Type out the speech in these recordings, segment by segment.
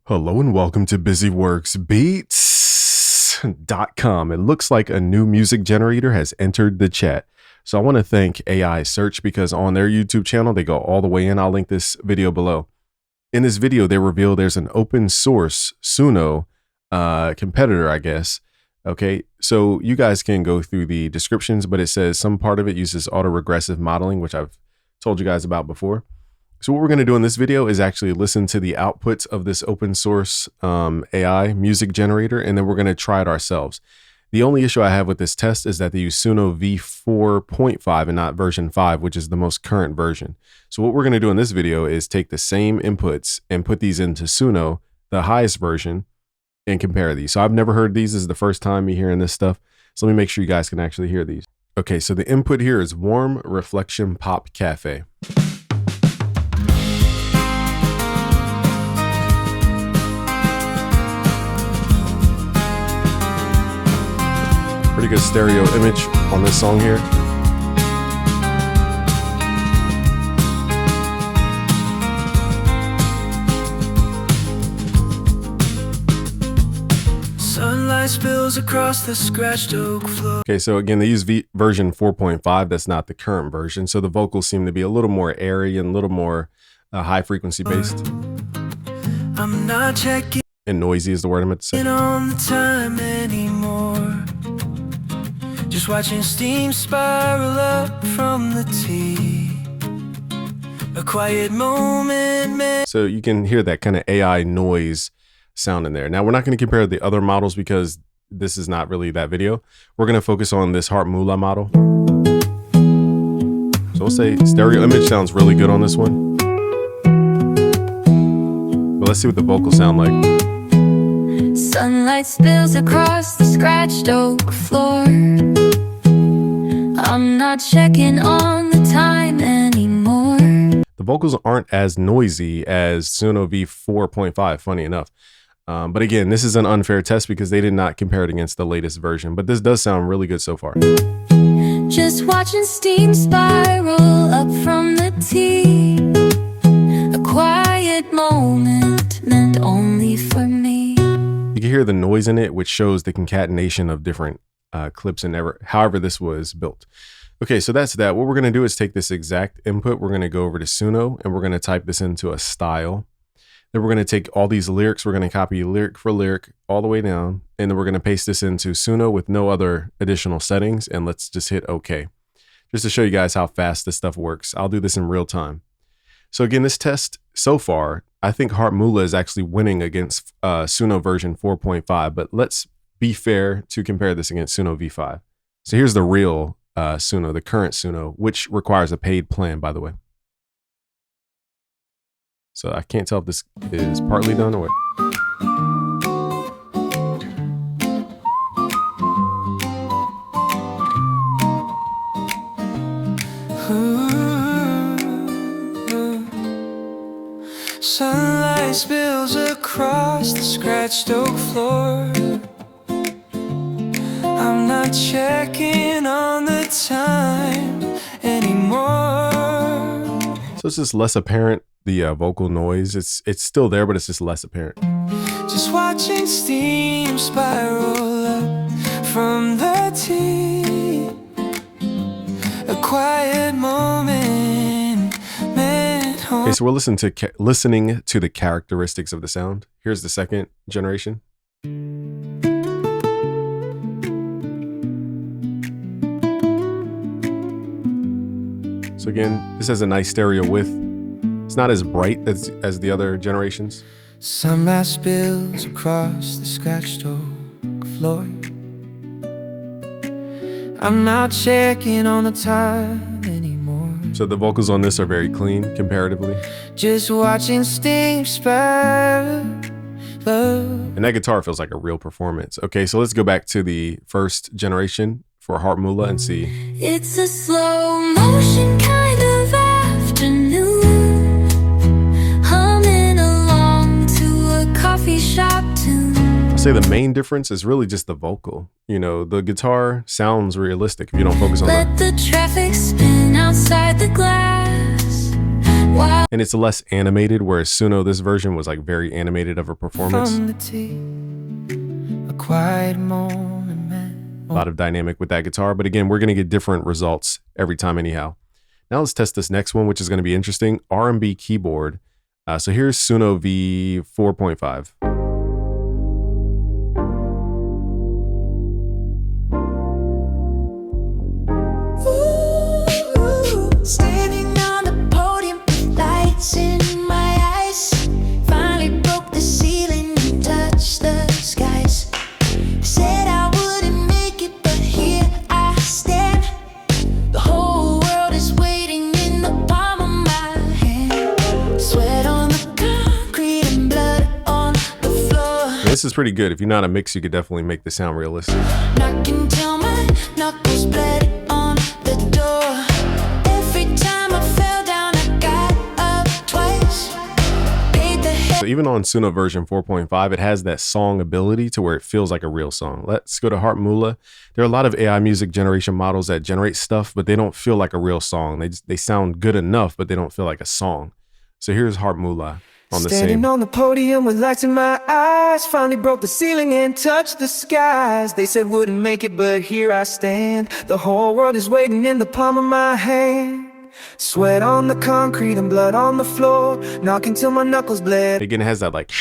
Hello and welcome to busyworksbeats.com. It looks like a new music generator has entered the chat. So I want to thank AI Search because on their YouTube channel, they go all the way in. I'll link this video below. In this video, they reveal there's an open source Suno competitor, I guess. Okay, so you guys can go through the descriptions, but it says some part of it uses autoregressive modeling, which I've told you guys about before. So what we're going to do in this video is actually listen to the outputs of this open source AI music generator, and then we're going to try it ourselves. The only issue I have with this test is that they use Suno v4.5 and not version 5, which is the most current version. So what we're going to do in this video is take the same inputs and put these into Suno, the highest version, and compare these. So I've never heard these. This is the first time me hearing this stuff. So let me make sure you guys can actually hear these. Okay, so the input here is Warm Reflection Pop Cafe. Pretty good stereo image on this song here. Sunlight spills across the scratched oak floor. Okay, so again, they use version 4.5. That's not the current version. So the vocals seem to be a little more airy and a little more high frequency based. I'm not checking and noisy is the word I meant to say. on the time anymore. Just watching steam spiral up from the tea. A quiet moment, man. So you can hear that kind of AI noise sound in there. Now we're not going to compare the other models because this is not really that video. We're going to focus on this HeartMuLa model. So we'll say stereo image sounds really good on this one. But let's see what the vocals sound like. Sunlight spills across the scratched oak floor. I'm not checking on the time anymore. The vocals aren't as noisy as Suno v4.5, funny enough. But again, this is an unfair test because they did not compare it against the latest version. But this does sound really good so far. Just watching steam spiral up from the tea. A quiet moment meant only for me. You can hear the noise in it, which shows the concatenation of different clips and however this was built. Okay, so that's that. What we're going to do is take this exact input. We're going to go over to Suno and we're going to type this into a style. Then we're going to take all these lyrics. We're going to copy lyric for lyric all the way down. And then we're going to paste this into Suno with no other additional settings. And let's just hit OK. Just to show you guys how fast this stuff works. I'll do this in real time. So again, this test so far, I think HeartMuLa is actually winning against Suno version 4.5, but let's be fair to compare this against Suno v5. So here's the real Suno, the current Suno, which requires a paid plan, by the way. So I can't tell if this is partly done or what. Sunlight spills across the scratched oak floor. I'm not checking on the time anymore. So it's just less apparent, the vocal noise. It's still there, but it's just less apparent. Just watching steam spiral up from the tea. A quiet moment meant home. Okay, so we're listening to the characteristics of the sound. Here's the second generation. So again, this has a nice stereo width. It's not as bright as the other generations. Sunlight spills across the scratched oak floor. I'm not checking on the time anymore. So the vocals on this are very clean comparatively. Just watching steam spiral. And that guitar feels like a real performance. Okay, so let's go back to the first generation for HeartMuLa and see. It's a slow motion kind of afternoon, humming along to a coffee shop tune. I'll say the main difference is really just the vocal. You know, the guitar sounds realistic if you don't focus on that. Let the traffic spin outside the glass. And it's less animated, whereas Suno, this version was like very animated of a performance. From the tea, a quiet moment. A lot of dynamic with that guitar, but again, we're going to get different results every time anyhow. Now let's test this next one, which is going to be interesting. R&B keyboard. So here's Suno V 4.5. Standing on the podium with lights in my eyes, finally broke the ceiling and touched the skies. Said I wouldn't make it, but here I stand. The whole world is waiting in the palm of my hand. Sweat on the concrete and blood on the floor. This is pretty good. If you're not a mix, you could definitely make this sound realistic. Knocking till my knuckles bled on the door. So even on Suno version 4.5, it has that song ability to where it feels like a real song. Let's go to HeartMuLa. There are a lot of AI music generation models that generate stuff, but they don't feel like a real song. They sound good enough, but they don't feel like a song. So here's HeartMuLa on the Standing same. on the podium with lights in my eyes, finally broke the ceiling and touched the skies. They said wouldn't make it, but here I stand. The whole world is waiting in the palm of my hand. Sweat on the concrete and blood on the floor, knocking till my knuckles bled. Again, it has that like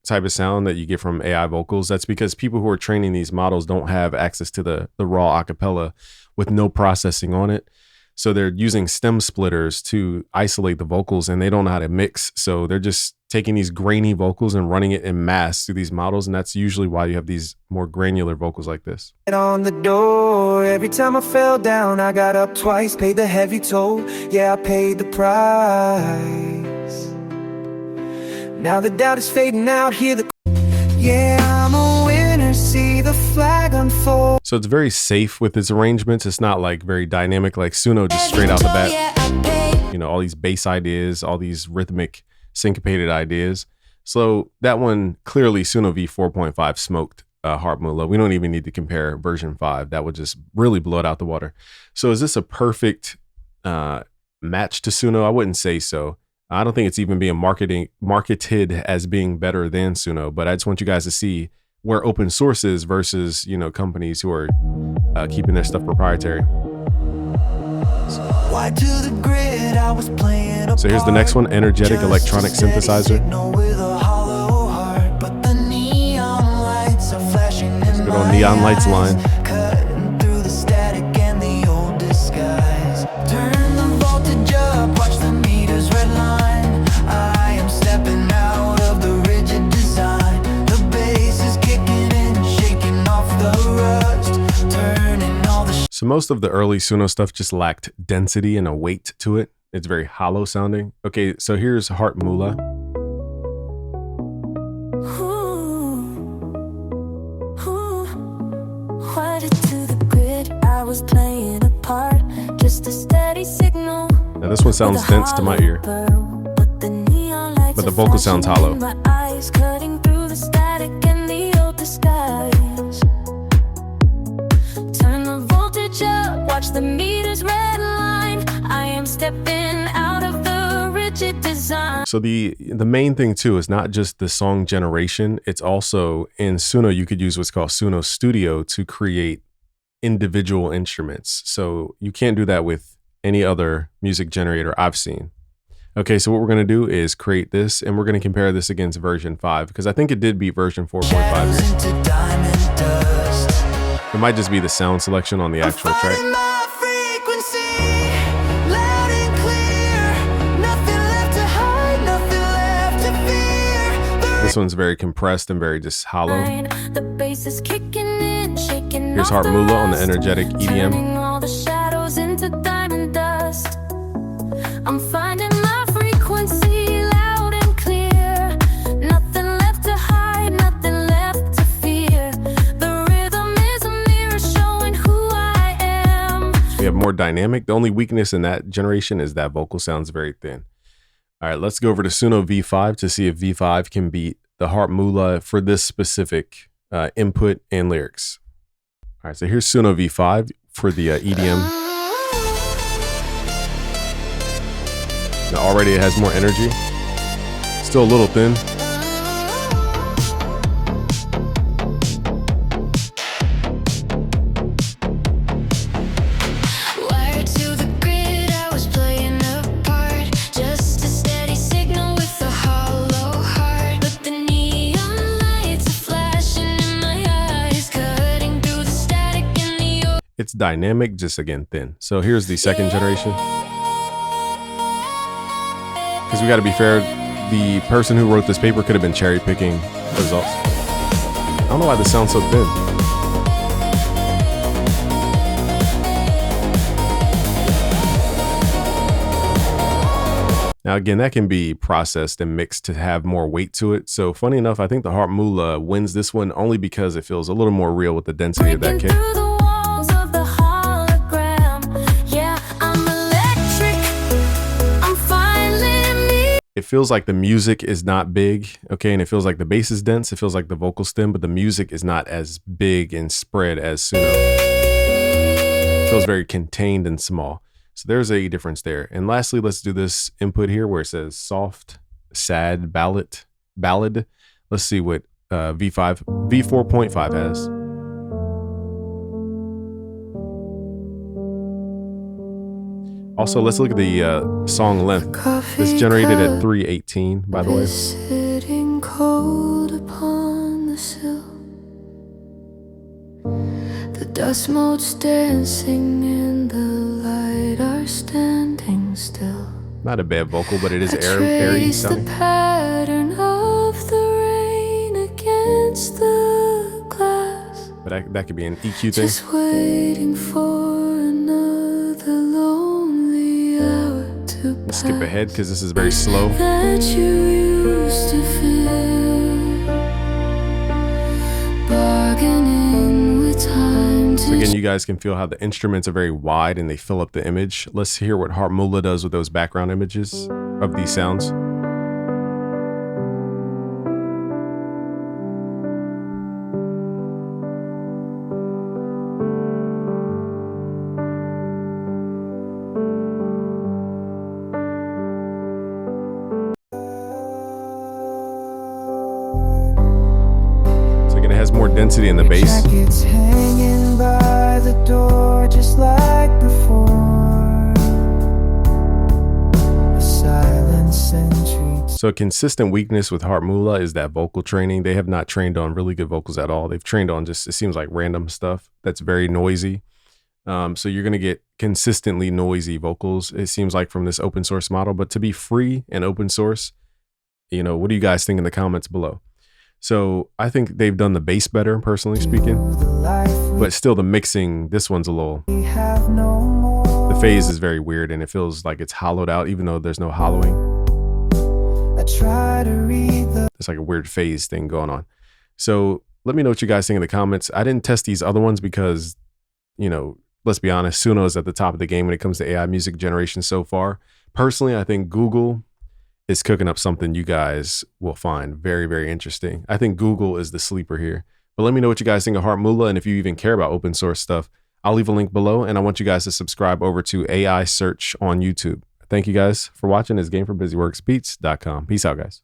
type of sound that you get from AI vocals. That's because people who are training these models don't have access to the raw acapella with no processing on it. So they're using stem splitters to isolate the vocals, and they don't know how to mix. So they're just taking these grainy vocals and running it in mass through these models. And that's usually why you have these more granular vocals like this. On the door, every time I fell down, I got up twice, paid the heavy toll. Yeah, I paid the price. Now the doubt is fading out, hear the yeah, I'm a winner, see the flag unfold. So it's very safe with its arrangements. It's not like very dynamic like Suno, just straight out the bat. You know, all these bass ideas, all these rhythmic syncopated ideas. So that one, clearly Suno V 4.5 smoked HeartMuLa. We don't even need to compare version 5. That would just really blow it out the water. So is this a perfect match to Suno? I wouldn't say so. I don't think it's even being marketed as being better than Suno, but I just want you guys to see where open source is versus, you know, companies who are keeping their stuff proprietary. Why to the grid, I was playing So here's the next one, energetic electronic synthesizer. Good old neon lights line. Cutting through the static and the old disguise. Turn the voltage up, watch the meters redline. I am stepping out of the rigid design. The bass is kicking in, shaking off the rust. Turning all the So most of the early Suno stuff just lacked density and a weight to it. It's very hollow sounding. Okay, so here's HeartMuLa. Playing a part, just a steady signal. Now this one sounds dense to my ear, but the vocal sounds hollow. My eyes cutting through the static and the old disguise. Turn the voltage up, watch the meters redline. I am stepping out of the rigid design. So the main thing too is not just the song generation. It's also in Suno you could use what's called Suno Studio to create individual instruments. So you can't do that with any other music generator I've seen. Okay, so what we're going to do is create this, and we're going to compare this against version 5, because I think it did beat version 4.5 here. It might just be the sound selection on the actual track. This one's very compressed and very just hollow. The bass is kicking in, shaking. Here's HeartMuLa on the energetic EDM. Turning all the shadows into diamond dust. I'm finding my frequency loud and clear. Nothing left to hide, nothing left to fear. The rhythm is a mirror showing who I am. We have more dynamic. The only weakness in that generation is that vocal sounds very thin. All right, let's go over to Suno V5 to see if V5 can beat the HeartMuLa for this specific input and lyrics. All right, so here's Suno V5 for the EDM. Now already it has more energy. Still a little thin. Wired to the grid, I was playing a part. Just a steady signal with a hollow heart. But the neon lights are flashing in my eyes, cutting through the static in the It's dynamic, just again thin. So here's the second generation. Because we got to be fair, the person who wrote this paper could have been cherry picking results. I don't know why this sounds so thin. Now again, that can be processed and mixed to have more weight to it. So funny enough, I think the HeartMuLa wins this one only because it feels a little more real with the density of that kick. through the walls of the hologram. Yeah, I'm electric. I'm finally me. It feels like the music is not big, okay, and it feels like the bass is dense. It feels like the vocal stem, but the music is not as big and spread as Suno. It feels very contained and small. So there's a difference there. And lastly, let's do this input here where it says soft, sad ballad. Let's see what V4.5 has. Also, let's look at the song length. It's generated at 3:18, by the way. Sitting cold upon the sill. The dust motes dancing in the light are standing still. Not a bad vocal, but it is I airy trace the sounding. pattern of the rain against the glass. But that could be an EQ thing. Just waiting for another lonely hour to Let's pass. skip ahead because this is very slow. That you used to feel. Bargaining with time So to again, you guys can feel how the instruments are very wide and they fill up the image. Let's hear what HeartMuLa does with those background images of these sounds. So again, it has more density in the bass. Jackets hanging by the door just like before. A silent sentry. So a consistent weakness with HeartMuLa is that vocal training. They have not trained on really good vocals at all. They've trained on just, it seems like random stuff that's very noisy. So you're going to get consistently noisy vocals, it seems like, from this open source model. But to be free and open source, you know, what do you guys think in the comments below? So I think they've done the bass better, personally speaking, The life but still the mixing, this one's a little, we have no more. the phase is very weird and it feels like it's hollowed out, even though there's no hollowing. I try to read the It's like a weird phase thing going on. So let me know what you guys think in the comments. I didn't test these other ones because, you know, let's be honest, Suno is at the top of the game when it comes to AI music generation so far. Personally, I think Google is cooking up something you guys will find very, very interesting. I think Google is the sleeper here. But let me know what you guys think of HeartMuLa, and if you even care about open source stuff, I'll leave a link below, and I want you guys to subscribe over to AI Search on YouTube. Thank you guys for watching. This game from BusyWorksBeats.com. Peace out, guys.